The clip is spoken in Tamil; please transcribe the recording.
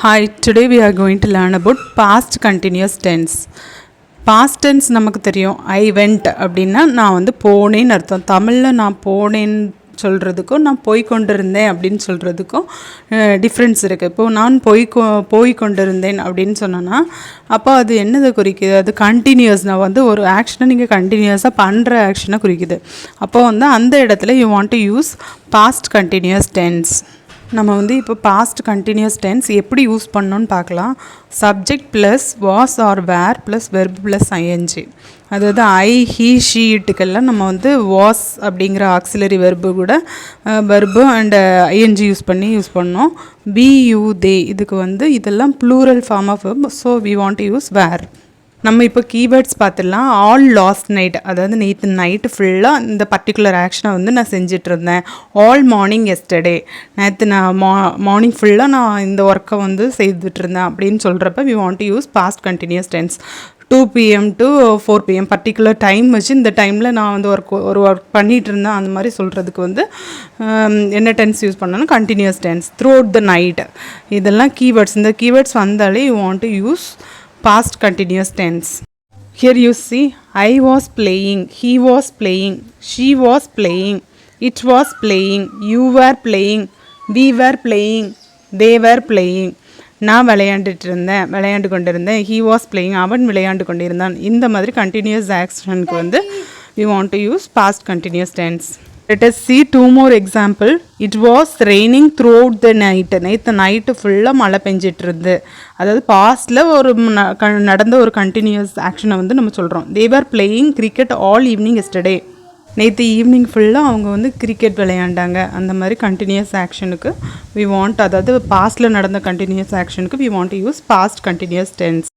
Hi, today we are going to learn about past continuous tense. Past tense நமக்கு தெரியும். I went அப்படின்னா நான் வந்து போனேன்னு அர்த்தம். தமிழில் நான் போனேன்னு சொல்கிறதுக்கும் நான் போய் கொண்டிருந்தேன் அப்படின்னு சொல்கிறதுக்கும் டிஃப்ரென்ஸ் இருக்குது. இப்போது நான் போய் கொண்டிருந்தேன் அப்படின்னு சொன்னேன்னா அப்போ அது என்னதை குறிக்குது? அது கண்டினியூஸ். நான் வந்து ஒரு ஆக்ஷனை நீங்கள் கண்டினியூஸாக பண்ணுற ஆக்ஷனை குறிக்குது. அப்போ வந்து அந்த இடத்துல you want to use past continuous tense. நம்ம வந்து இப்போ பாஸ்ட் கண்டினியூஸ் டென்ஸ் எப்படி யூஸ் பண்ணோன்னு பார்க்கலாம். Subject plus was or were plus verb plus ING. அதாவது ஐ, ஹீ, ஷீ இட்டுக்கெல்லாம் நம்ம வந்து வாஸ் அப்படிங்கிற ஆக்சிலரி வெர்பு கூட வெர்பு அண்ட் ஐஎன்ஜி யூஸ் பண்ணோம். பி, யூ, தே இதுக்கு வந்து இதெல்லாம் plural form of verb. So we want to use were. நம்ம இப்போ கீவேர்ட்ஸ் பார்த்துடலாம். ஆல் லாஸ்ட் நைட், அதாவது நேற்று நைட்டு ஃபுல்லாக இந்த பர்டிகுலர் ஆக்ஷனை வந்து நான் செஞ்சிட்ருந்தேன். ஆல் மார்னிங் எஸ்டர்டே, நேற்று நான் மார்னிங் ஃபுல்லாக நான் இந்த ஒர்க்கை வந்து செய்துட்ருந்தேன் அப்படின்னு சொல்கிறப்ப we want to use past continuous tense. 2 PM to 4 PM particular time வச்சு இந்த டைமில் நான் வந்து ஒரு ஒர்க் பண்ணிகிட்டு இருந்தேன் அந்த மாதிரி சொல்கிறதுக்கு வந்து என்ன டென்ஸ் யூஸ் பண்ணோன்னா continuous tense. Throughout the night இதெல்லாம் கீவேர்ட்ஸ். இந்த கீவேர்ட்ஸ் வந்தாலே you want to use past continuous tense. Here you see, I was playing, he was playing, she was playing, it was playing, you were playing, we were playing, they were playing. நான் விளையாண்டு கொண்டிருந்தேன். he was playing, அவன் விளையாண்டு கொண்டிருந்தான். இந்த மாதிரி கண்டினியூஸ் ஆக்ஷனுக்கு வந்து we want to use past continuous tense. Let us see 2 more example. It was raining throughout the night. நேற்று நைட்டு ஃபுல்லாக மழை பெஞ்சிட்டு இருந்து. அதாவது பாஸ்டில் ஒரு நடந்த ஒரு கண்டினியூஸ் ஆக்ஷனை வந்து நம்ம சொல்கிறோம். They were playing cricket all evening yesterday. நேற்று ஈவினிங் ஃபுல்லாக அவங்க வந்து கிரிக்கெட் விளையாண்டாங்க. அந்த மாதிரி கண்டினியூஸ் ஆக்ஷனுக்கு வி வாண்ட், அதாவது பாஸ்டில் நடந்த கண்டினியூஸ் ஆக்ஷனுக்கு we want to use past continuous tense.